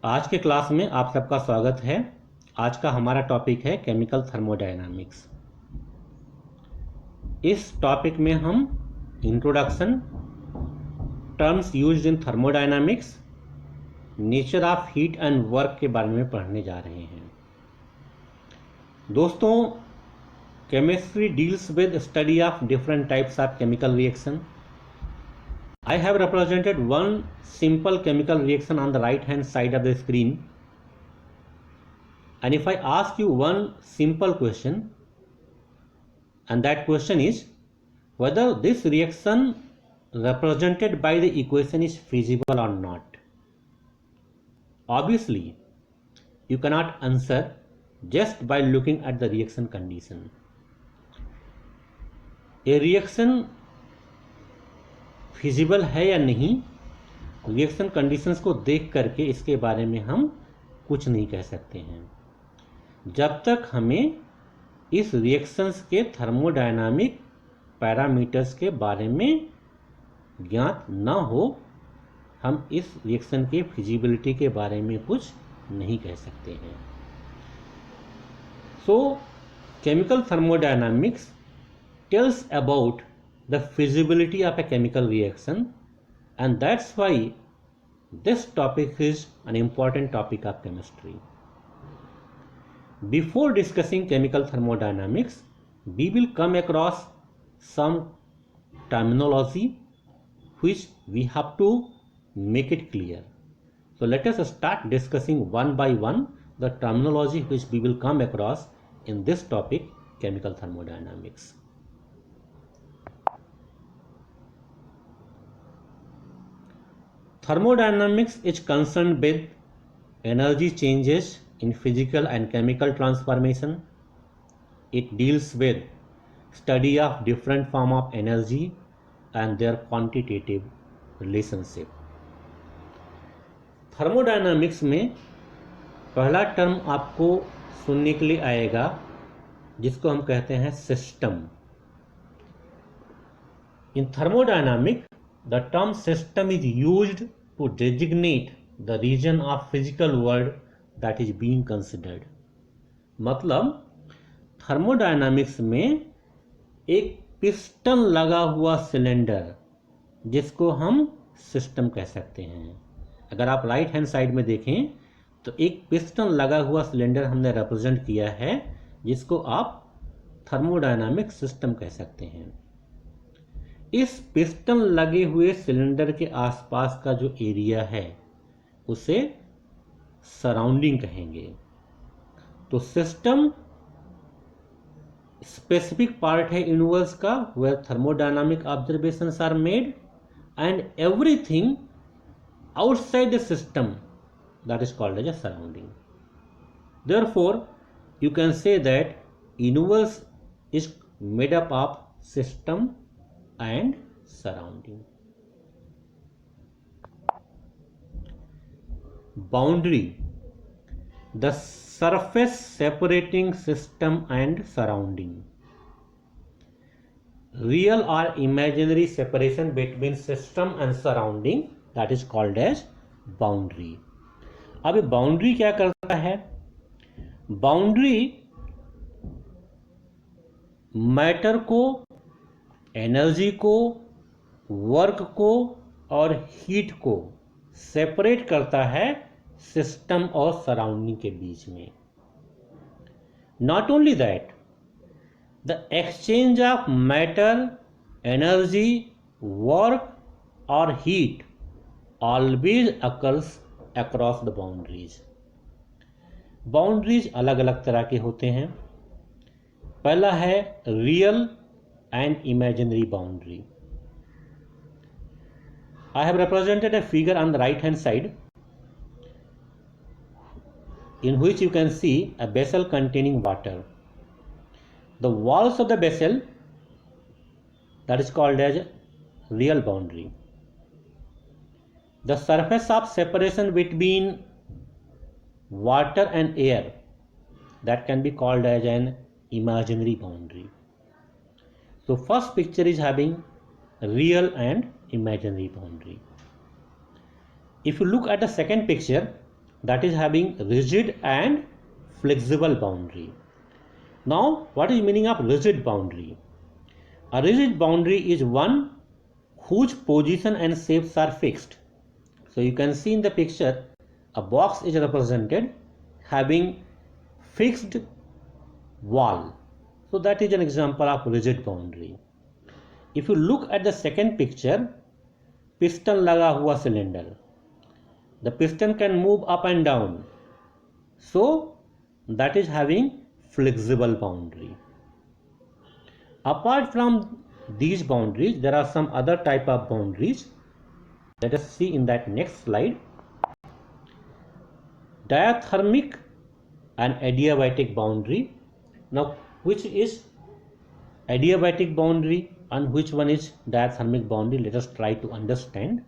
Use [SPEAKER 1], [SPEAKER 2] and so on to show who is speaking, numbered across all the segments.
[SPEAKER 1] आज के क्लास में आप सबका स्वागत है। आज का हमारा टॉपिक है केमिकल थर्मोडायनामिक्स। इस टॉपिक में हम introduction, terms used in thermodynamics, nature of heat and work के बारे में पढ़ने जा रहे हैं। दोस्तों, chemistry deals with study of different types of chemical reaction. I have represented one simple chemical reaction on the right hand side of the screen, and if I ask you one simple question, and that question is whether this reaction represented by the equation is feasible or not, obviously you cannot answer just by looking at the reaction condition. A reaction feasible है या नहीं, reaction conditions को देख करके इसके बारे में हम कुछ नहीं कह सकते हैं। जब तक हमें इस रिएक्शंस के थर्मोडायनामिक पैरामीटर्स के बारे में ज्ञात न हो, हम इस रिएक्शन के फिजिबिलिटी के बारे में कुछ नहीं कह सकते हैं। सो chemical thermodynamics tells about the feasibility of a chemical reaction, and that's why this topic is an important topic of chemistry. Before discussing chemical thermodynamics, we will come across some terminology which we have to make it clear. So let us start discussing one by one the terminology which we will come across in this topic, chemical thermodynamics. Thermodynamics is concerned with energy changes in physical and chemical transformation. It deals with study of different form of energy and their quantitative relationship. Thermodynamics में पहला term आपको सुनने के लिए आएगा जिसको हम कहते हैं system. In thermodynamics, the term system is used to designate the region of physical world that is being considered. मतलब थर्मोडायनामिक्स में एक पिस्टन लगा हुआ सिलेंडर जिसको हम सिस्टम कह सकते हैं. अगर आप राइट हैंड साइड में देखें तो एक पिस्टन लगा हुआ सिलेंडर हमने रिप्रेजेंट किया है जिसको आप थर्मोडायनामिक सिस्टम कह सकते हैं. इस पिस्टन लगे हुए सिलेंडर के आसपास का जो एरिया है उसे सराउंडिंग कहेंगे. तो सिस्टम स्पेसिफिक पार्ट है यूनिवर्स का where thermodynamic observations are made, and everything outside the system that is called as a surrounding. Therefore you can say that universe is made up of system and surrounding. Boundary, the surface separating system and surrounding. Real or imaginary separation between system and surrounding, that is called as boundary. अब ये boundary क्या करता है? Boundary matter को, energy को, work को और heat को सेपरेट करता है सिस्टम और सराउंडिंग के बीच में. Not only that, the exchange of matter, energy, work और heat always occurs across the boundaries. Boundaries अलग अलग तरह के होते हैं. पहला है real and imaginary boundary. I have represented a figure on the right hand side in which you can see a vessel containing water. The walls of the vessel, that is called as real boundary. The surface of separation between water and air, that can be called as an imaginary boundary. So first picture is having real and imaginary boundary. If you look at the second picture, that is having rigid and flexible boundary. Now, what is meaning of rigid boundary? A rigid boundary is one whose position and shapes are fixed. So you can see in the picture, a box is represented having fixed wall. So that is an example of rigid boundary. If you look at the second picture, piston लगा हुआ cylinder. The piston can move up and down. So that is having flexible boundary. Apart from these boundaries, there are some other type of boundaries. Let us see in that next slide. Diathermic and adiabatic boundary. Now, which is adiabatic boundary and which one is diathermic boundary? Let us try to understand.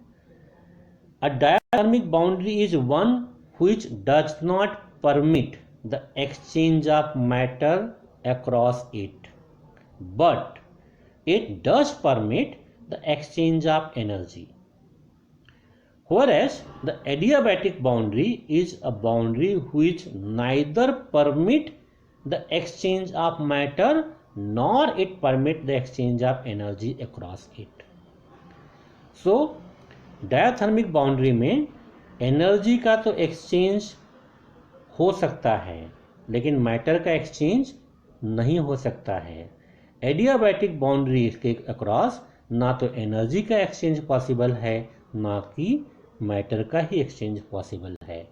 [SPEAKER 1] A diathermic boundary is one which does not permit the exchange of matter across it, but it does permit the exchange of energy. Whereas the adiabatic boundary is a boundary which neither permit the exchange of matter nor it permit the exchange of energy across it. So diathermic boundary में energy का तो exchange हो सकता है लेकिन matter का exchange नहीं हो सकता है. एडियाबैटिक बाउंड्री के अक्रॉस ना तो एनर्जी का एक्सचेंज पॉसिबल है ना कि मैटर का ही एक्सचेंज पॉसिबल है.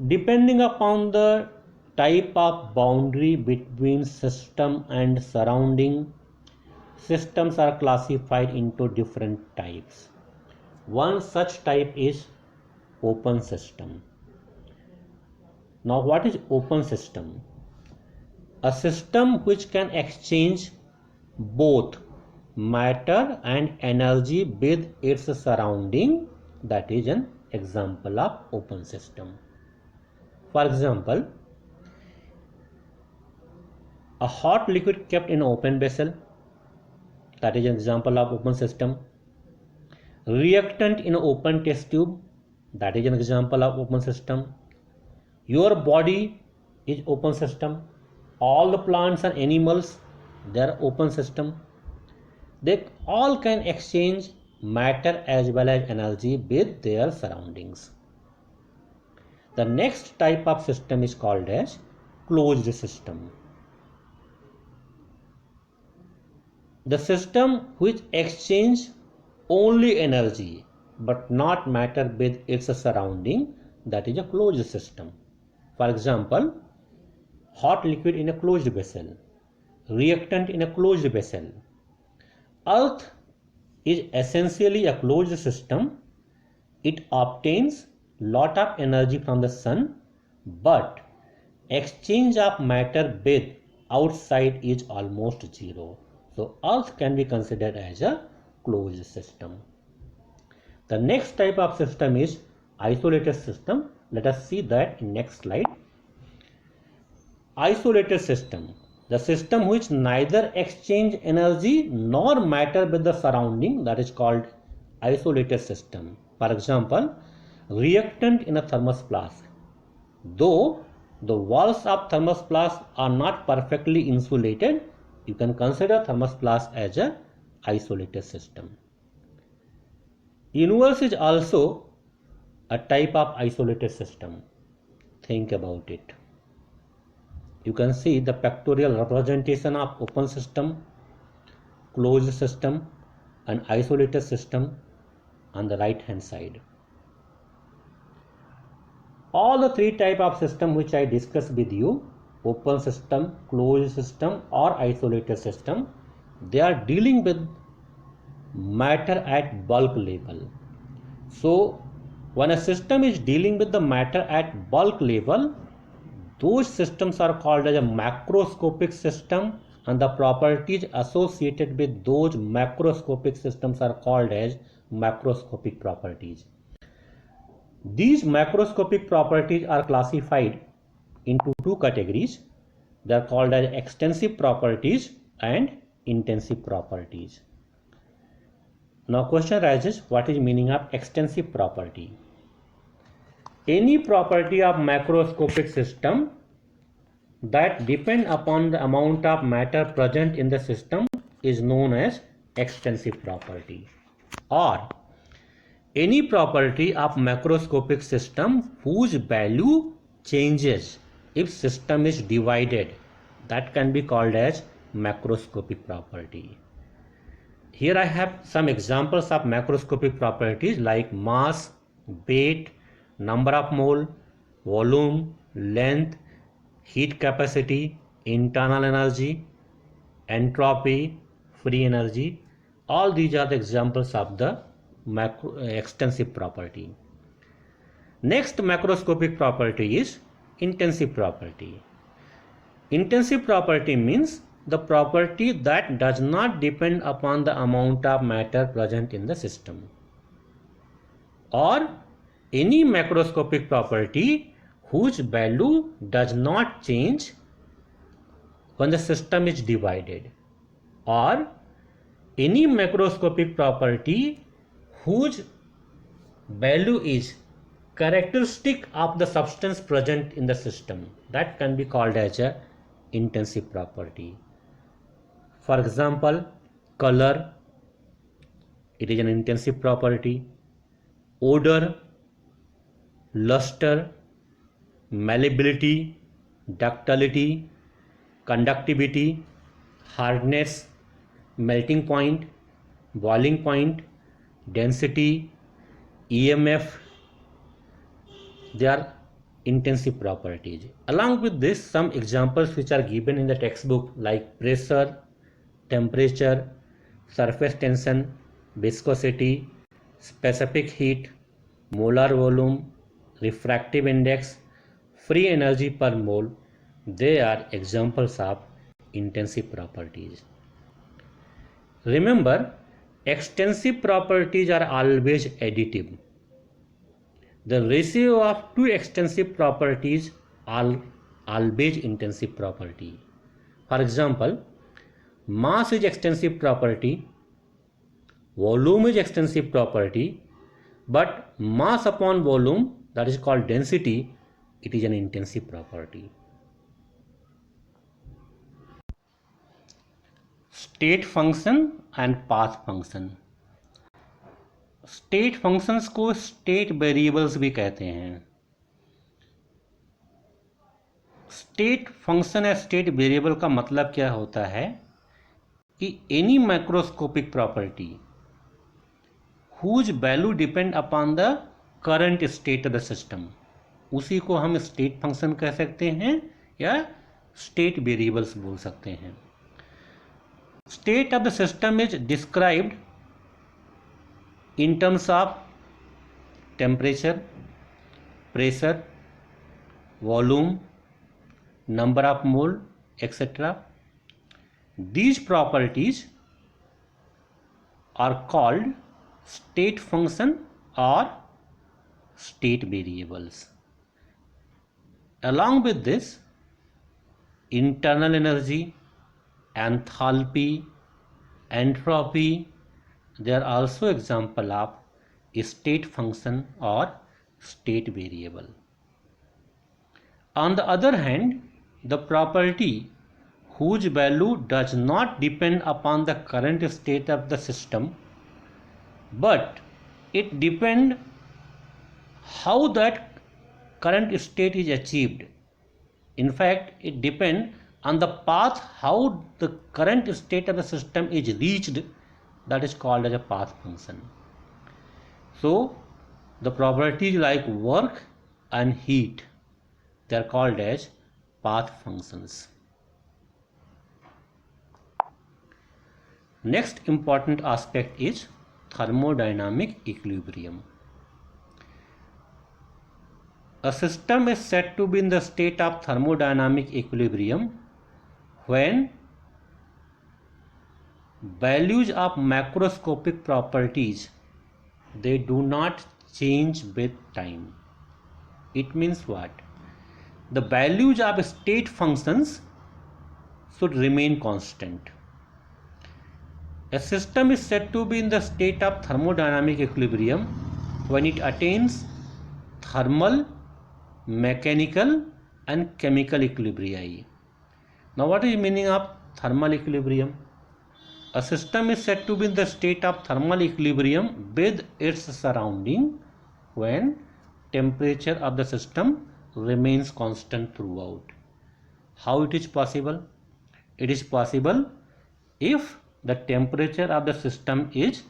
[SPEAKER 1] Depending upon the type of boundary between system and surrounding, systems are classified into different types. One such type is open system. Now, what is open system? A system which can exchange both matter and energy with its surrounding, that is an example of open system. For example, a hot liquid kept in an open vessel, that is an example of open system. Reactant in an open test tube, that is an example of open system. Your body is open system. All the plants and animals, they are open system. They all can exchange matter as well as energy with their surroundings. The next type of system is called as closed system. The system which exchange only energy but not matter with its surrounding, that is a closed system. For example, hot liquid in a closed vessel, reactant in a closed vessel. Earth is essentially a closed system. It obtains lot of energy from the sun, but exchange of matter with outside is almost zero. So Earth can be considered as a closed system. The next type of system is isolated system. Let us see that in next slide. Isolated system, the system which neither exchange energy nor matter with the surrounding, that is called isolated system. For example, reactant in a thermos flask. Though the walls of thermos flask are not perfectly insulated, you can consider thermos flask as a isolated system. Universe is also a type of isolated system. Think about it. You can see the pictorial representation of open system, closed system and isolated system on the right hand side. All the three type of system which I discussed with you, open system, closed system or isolated system, they are dealing with matter at bulk level. So when a system is dealing with the matter at bulk level, those systems are called as a macroscopic system, and the properties associated with those macroscopic systems are called as macroscopic properties. These macroscopic properties are classified into two categories. They are called as extensive properties and intensive properties. Now question arises, what is meaning of extensive property? Any property of macroscopic system that depend upon the amount of matter present in the system is known as extensive property. Or any property of macroscopic system whose value changes if system is divided, that can be called as macroscopic property. Here I have some examples of macroscopic properties like mass, weight, number of mole, volume, length, heat capacity, internal energy, entropy, free energy. All these are the examples of the extensive property. Next macroscopic property is intensive property. Intensive property means the property that does not depend upon the amount of matter present in the system, or any macroscopic property whose value does not change when the system is divided, or any macroscopic property whose value is characteristic of the substance present in the system, that can be called as a intensive property. For example, color, it is an intensive property. Odor, luster, malleability, ductility, conductivity, hardness, melting point, boiling point, density, EMF, they are intensive properties. Along with this, some examples which are given in the textbook like pressure, temperature, surface tension, viscosity, specific heat, molar volume, refractive index, free energy per mole, they are examples of intensive properties. Remember, extensive properties are always additive. The ratio of two extensive properties are always intensive property. For example, mass is extensive property, volume is extensive property, but mass upon volume, that is called density, it is an intensive property. State function and path function. State functions को state variables भी कहते हैं. State function या state variable का मतलब क्या होता है कि any macroscopic property whose value depend upon the current state of the system, उसी को हम स्टेट फंक्शन कह सकते हैं या स्टेट वेरिएबल्स बोल सकते हैं. State of the system is described in terms of temperature, pressure, volume, number of mole, etc. These properties are called state function or state variables. Along with this, internal energy, enthalpy, entropy, they are also example of a state function or state variable. On the other hand, the property whose value does not depend upon the current state of the system, but it depends how that current state is achieved. In fact, it depends on the path how the current state of the system is reached, that is called as a path function. So the properties like work and heat, they are called as path functions. Next important aspect is thermodynamic equilibrium. A system is said to be in the state of thermodynamic equilibrium when values of macroscopic properties, they do not change with time. It means what? The values of state functions should remain constant. A system is said to be in the state of thermodynamic equilibrium when it attains thermal, mechanical and chemical equilibria. Now what is the meaning of thermal equilibrium? A system is said to be in the state of thermal equilibrium with its surrounding when temperature of the system remains constant throughout. How it is possible? It is possible if the temperature of the system is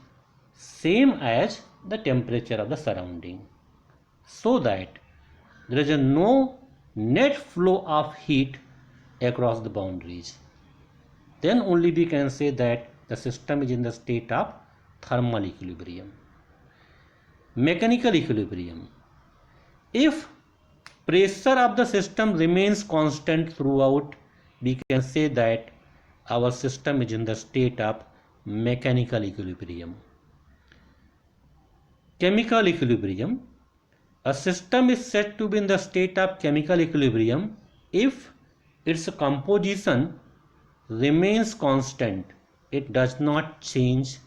[SPEAKER 1] same as the temperature of the surrounding, so that there is no net flow of heat across the boundaries. Then only we can say that the system is in the state of thermal equilibrium. Mechanical equilibrium. If pressure of the system remains constant throughout, we can say that our system is in the state of mechanical equilibrium. Chemical equilibrium. A system is said to be in the state of chemical equilibrium if its composition remains constant. It does not change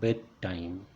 [SPEAKER 1] with time.